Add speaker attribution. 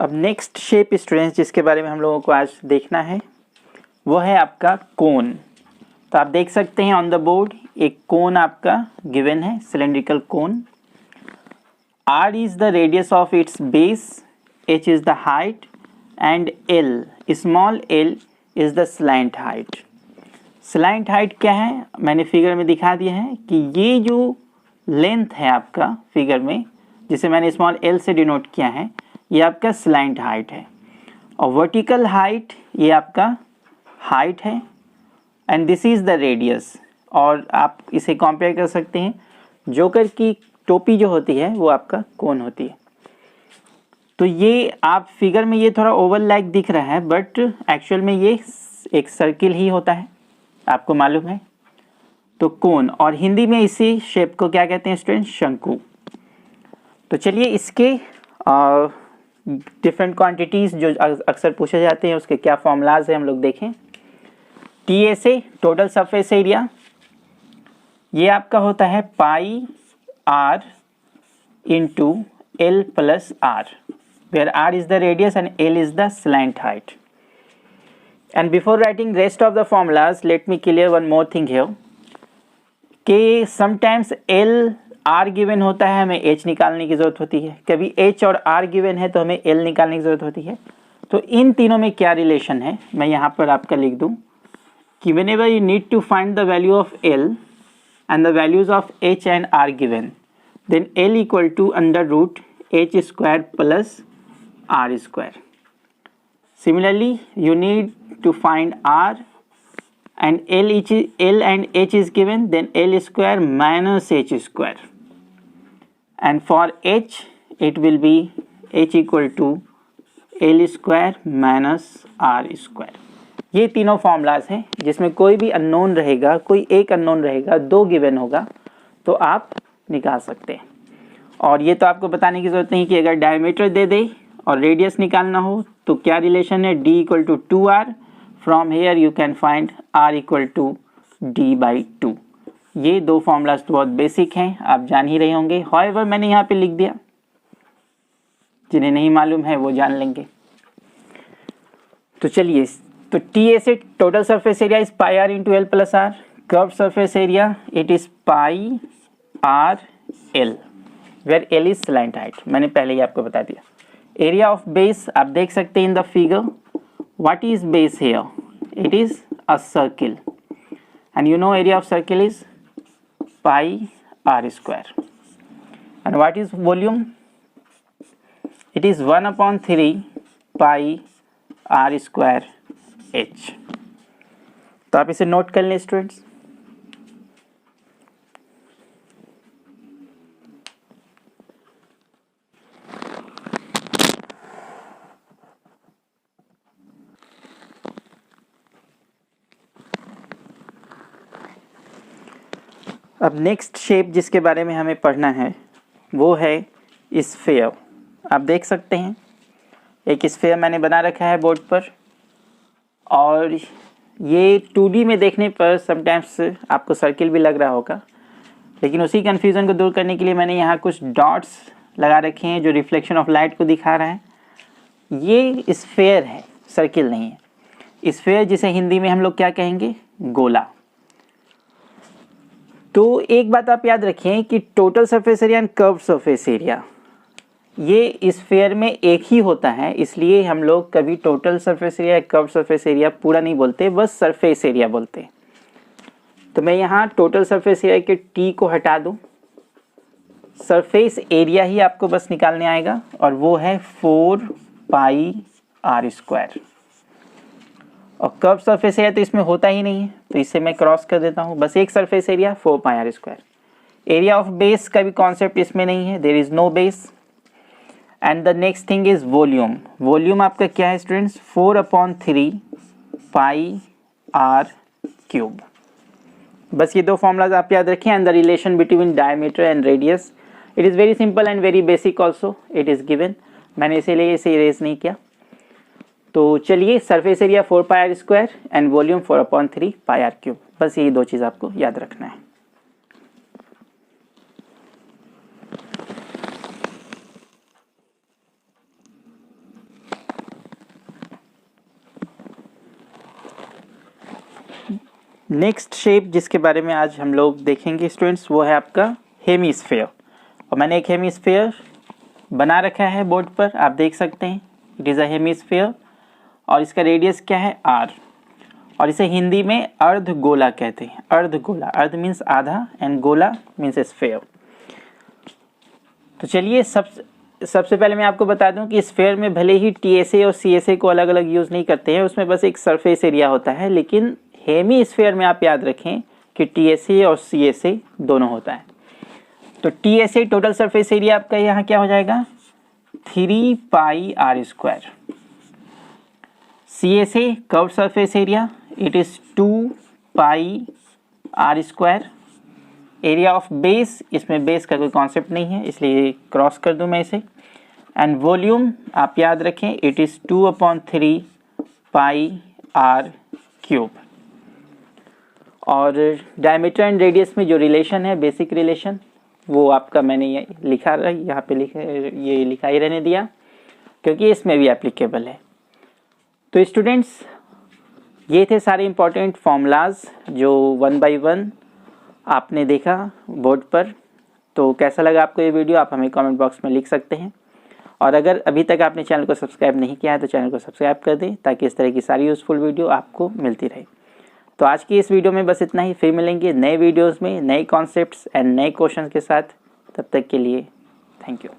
Speaker 1: अब next shape students जिसके बारे में हम लोगों को आज देखना है वो है आपका कोन। तो आप देख सकते हैं ऑन द बोर्ड एक कोन आपका गिवन है, cylindrical cone. R is the radius of its base, H is the height and L, small l is the slant height। Slant height क्या है मैंने फिगर में दिखा दिया है कि ये जो लेंथ है आपका फिगर में जिसे मैंने स्मॉल l से डिनोट किया है ये आपका स्लैंट हाइट है, और वर्टिकल हाइट ये आपका हाइट है and this is the radius. और आप इसे कंपेयर कर सकते हैं, जोकर की टोपी जो होती है वो आपका कोन होती है। तो ये आप फिगर में ये थोड़ा ओवल लाइक दिख रहा है बट एक्चुअल में ये एक सर्किल ही होता है, आपको मालूम है। तो कोन, और हिंदी में इसी शेप को क्या कहते हैं स्टूडेंट, शंकु। तो चलिए इसके डिफरेंट क्वांटिटीज़ जो अक्सर पूछे जाते हैं उसके क्या फॉर्मूलाज हैं हम लोग देखें। TSA टोटल सरफेस एरिया, ये आपका होता है पाई R into L plus R, where R is the radius and L is the slant height। And before writing rest of the formulas, let me clear one more thing here कि sometimes L R given होता है, हमें H निकालने की ज़रूरत होती है, कभी H और R given है तो हमें L निकालने की ज़रूरत होती है। तो इन तीनों में क्या रिलेशन है मैं यहाँ पर आपका लिख दूँ कि whenever you need to find the value of L and the values of H and R given, then L equal to under root H square plus R square। Similarly, you need to find R and L and H is given, then L square minus H square, and for H it will be H equal to L square minus R square। ये तीनों formulas हैं जिसमें कोई भी unknown रहेगा, कोई एक unknown रहेगा, दो गिवन होगा तो आप निकाल सकते हैं। और ये तो आपको बताने की ज़रूरत नहीं कि अगर डायमीटर दे दे और रेडियस निकालना हो तो क्या रिलेशन है, D equal to 2R। From here you can find R equal to D/2। ये दो फॉर्मूलाज तो बहुत बेसिक हैं, आप जान ही रहे होंगे। हाउएवर मैंने यहाँ पे लिख दिया, जिन्हें नहीं मालूम है वो जान लेंगे। तो चलिए, तो TSA total surface area is pi R into L plus R। Curve surface area it is pi R L, where L is slant height, मैंने पहले ही आपको बता दिया। एरिया ऑफ बेस आप देख सकते हैं in the figure. What is base here, it is a circle and you know area of circle is pi R square. And what is volume, it is 1/3 pi R square H। तो आप इसे note कर लें students. अब next shape जिसके बारे में हमें पढ़ना है वो है स्फीयर। आप देख सकते हैं एक स्फीयर मैंने बना रखा है बोर्ड पर, और ये 2D में देखने पर समटाइम्स आपको सर्किल भी लग रहा होगा, लेकिन उसी कन्फ्यूज़न को दूर करने के लिए मैंने यहाँ कुछ डॉट्स लगा रखे हैं जो रिफ्लेक्शन ऑफ लाइट को दिखा रहा है। ये स्फीयर है, सर्किल नहीं है। स्फीयर जिसे हिंदी में हम लोग क्या कहेंगे, गोला। तो एक बात आप याद रखें कि total surface area and curve surface area ये स्फीयर में एक ही होता है, इसलिए हम लोग कभी total surface area, curve surface area पूरा नहीं बोलते, बस सरफेस एरिया बोलते हैं। तो मैं यहाँ टोटल सरफेस एरिया के T को हटा दूँ, सरफेस एरिया ही आपको बस निकालने आएगा और वो है 4 पाई R स्क्वायर। और कर्व सरफेस एरिया तो इसमें होता ही नहीं है, तो इसे मैं क्रॉस कर देता हूँ, बस एक surface area 4 pi R square. Area of base का भी कॉन्सेप्ट इसमें नहीं है, there is no base. And the next thing is volume. Volume आपका क्या है स्टूडेंट्स, 4/3 पाई R क्यूब। बस ये दो फॉर्मूलाज आप याद रखें। And the relation between diameter and radius, it is very simple and very basic also, it is given. मैंने इसीलिए इसे इरेज नहीं किया। तो चलिए, surface area 4 pi R square and volume 4/3 pi R cube, बस यही दो चीज़ आपको याद रखना है। नेक्स्ट शेप जिसके बारे में आज हम लोग देखेंगे स्टूडेंट्स, वो है आपका हेमीस्फेयर। और मैंने एक हेमीस्फेयर बना रखा है बोर्ड पर, आप देख सकते हैं। इट इज़ अ हेमीस्फेयर और इसका रेडियस क्या है r, और इसे हिंदी में अर्धगोला कहते हैं। अर्धगोला, अर्ध मीन्स आधा एंड गोला मीन्स स्फेयर। तो चलिए सबसे पहले मैं आपको बता दूं कि स्फेयर में भले ही TSA और CSA को अलग अलग यूज़ नहीं करते हैं, उसमें बस एक सरफेस एरिया होता है, लेकिन हेमी स्फेयर में आप याद रखें कि TSA और CSA दोनों होता है। तो TSA टोटल सरफेस एरिया आपका यहाँ क्या हो जाएगा 3 पाई r square. CSA curve surface area it is 2 pi r square. Area of base, इसमें बेस का कोई कॉन्सेप्ट नहीं है इसलिए क्रॉस कर दूं मैं इसे। एंड वॉल्यूम आप याद रखें it is 2/3 pi r cube. और डायमीटर एंड रेडियस में जो रिलेशन है, बेसिक रिलेशन, वो आपका मैंने ये लिखा यहाँ पे ये लिखा ही रहने दिया क्योंकि इसमें भी एप्लीकेबल है। तो स्टूडेंट्स ये थे सारे इंपॉर्टेंट फॉर्मूलाज जो 1 बाय 1 आपने देखा बोर्ड पर। तो कैसा लगा आपको ये वीडियो, आप हमें कमेंट बॉक्स में लिख सकते हैं। और अगर अभी तक आपने चैनल को सब्सक्राइब नहीं किया है तो चैनल को सब्सक्राइब कर दें ताकि इस तरह की सारी यूज़फुल वीडियो आपको मिलती रहे। तो आज की इस वीडियो में बस इतना ही। फिर मिलेंगे नए वीडियोज़ में नए कॉन्सेप्ट्स एंड नए क्वेश्चन के साथ। तब तक के लिए थैंक यू।